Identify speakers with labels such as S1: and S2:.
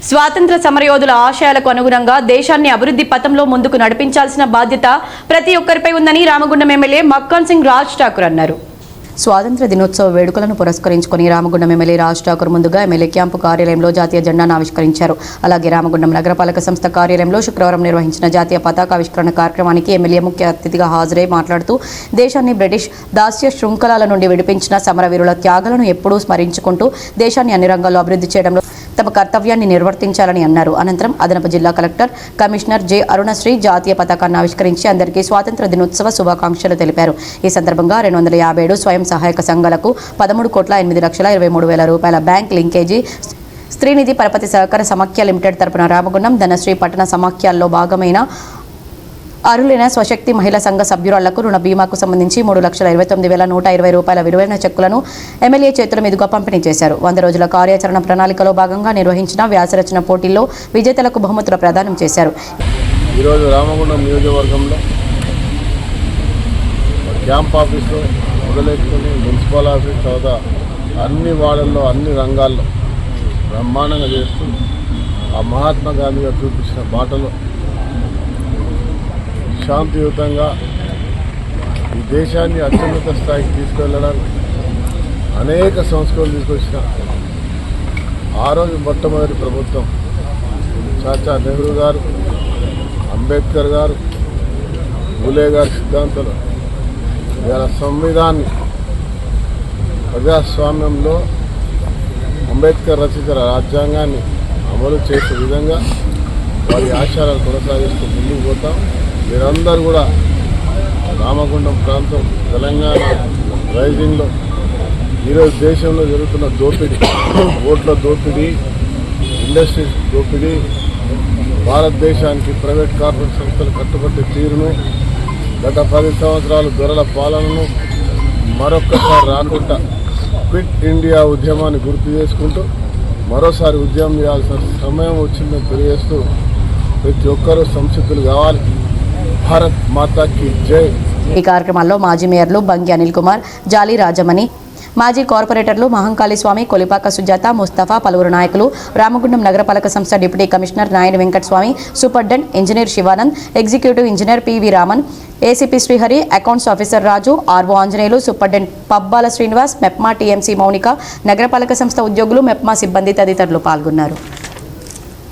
S1: స్వాతంత్ర సమరయోధుల ఆశయాలకు అనుగుణంగా దేశాన్ని అభివృద్ధి పథంలో ముందుకు నడిపించాల్సిన బాధ్యత ప్రతి ఒక్కరిపై ఉందని రామగుండం ఎమ్మెల్యే మక్కన్ సింగ్ రాజ్ ఠాకూర్ అన్నారు. స్వాతంత్ర దినోత్సవ వేడుకలను పురస్కరించుకుని రామగుండం ఎమ్మెల్యే రాజ్ ఠాకూర్ ముందుగా ఎమ్మెల్యే క్యాంపు కార్యాలయంలో జాతీయ జెండాను ఆవిష్కరించారు. అలాగే రామగుండం నగరపాలక సంస్థ కార్యాలయంలో శుక్రవారం నిర్వహించిన జాతీయ పతాకావిష్కరణ కార్యక్రమానికి ఎమ్మెల్యే ముఖ్య అతిథిగా హాజరై మాట్లాడుతూ దేశాన్ని బ్రిటిష్ దాస్య శృంఖలాల నుండి విడిపించిన సమరవీరుల త్యాగాలను ఎప్పుడూ స్మరించుకుంటూ దేశాన్ని అన్ని రంగాల్లో అభివృద్ధి చేయడంలో తమ కర్తవ్యాన్ని నిర్వర్తించాలని అన్నారు. అనంతరం అదనపు జిల్లా కలెక్టర్ కమిషనర్ జె అరుణశ్రీ జాతీయ పతాకాన్ని ఆవిష్కరించి అందరికీ స్వాతంత్ర దినోత్సవ శుభాకాంక్షలు తెలిపారు. ఈ సందర్భంగా 257 స్వయం సహాయక సంఘాలకు 13,08,23,000 రూపాయల బ్యాంక్ లింకేజీ స్త్రీనిధి పరపతి సహకార సమాఖ్య లిమిటెడ్ తరపున రామగుండం ధనశ్రీ పట్టణ సమాఖ్యల్లో భాగమైన అరులైన స్వశక్తి మహిళా సంఘ సభ్యురాళ్లకు రుణ బీమాకు సంబంధించి 3,29,120 రూపాయల విలువైన చెక్కులను ఎమ్మెల్యే చేతుల మీదుగా పంపిణీ చేశారు. 100 రోజుల కార్యాచరణ ప్రణాళికలో భాగంగా నిర్వహించిన వ్యాసరచన పోటీల్లో విజేతలకు బహుమతుల ప్రదానం చేశారు.
S2: ఈరోజు రామగుండం నియోజకవర్గంలో క్యాంప్ ఆఫీస్లో మొదలెట్టుకుని మున్సిపల్ ఆఫీస్ తర్వాత అన్ని వార్డుల్లో అన్ని రంగాల్లో బ్రహ్మాండంగా చేస్తూ ఆ మహాత్మా గాంధీ గారు చూపించిన బాటలో శాంతియుతంగా ఈ దేశాన్ని అత్యున్నత స్థాయికి తీసుకెళ్ళడానికి అనేక సంస్కరణలు తీసుకొచ్చిన ఆ రోజు మొట్టమొదటి ప్రభుత్వం చాచా నెహ్రూ గారు, అంబేద్కర్ గారు, ఫూలే గారి సిద్ధాంతాలు ఇవాళ సంవిధాన్ని ప్రజాస్వామ్యంలో అంబేద్కర్ రచించిన రాజ్యాంగాన్ని అమలు చేసే విధంగా వారి ఆశయాలను కొనసాగిస్తూ ముందుకు పోతాం. మీరందరూ కూడా రామగుండం ప్రాంతం తెలంగాణ రైజింగ్లో ఈరోజు దేశంలో జరుగుతున్న దోపిడీ, ఓట్ల దోపిడీ, ఇండస్ట్రీస్ దోపిడీ, భారతదేశానికి ప్రైవేట్ కార్పొరేట్ సంస్థలు కట్టుబట్టే తీరును, గత 10 సంవత్సరాలు దొరల పాలనను మరొక్కసారి రాకుండా క్విట్ ఇండియా ఉద్యమాన్ని గుర్తు చేసుకుంటూ మరోసారి ఉద్యమం చేయాల్సిన సమయం వచ్చిందని తెలియజేస్తూ ప్రతి ఒక్కరూ సంసిద్ధులు కావాలి. భారత్ మాతాకి జై.
S1: ఈ కార్యక్రమాల్లో మాజీ మేయర్లు బంగి అనిల్ కుమార్, జాలి రాజమణి, మాజీ కార్పొరేటర్లు మహంకాళి స్వామి, కొలిపాక సుజాత, ముస్తఫా, పలువురు నాయకులు, రామగుండం నగరపాలక సంస్థ deputy commissioner Nayani Venkataswamy, superintendent engineer Shivanand, executive engineer PV Raman, ACP Srihari, accounts officer Raju, RO Anjaneyulu, superintendent Pabbala Srinivas, MEPMA TMC Mounika, నగరపాలక సంస్థ ఉద్యోగులు, మెప్మా సిబ్బంది తదితరులు పాల్గొన్నారు.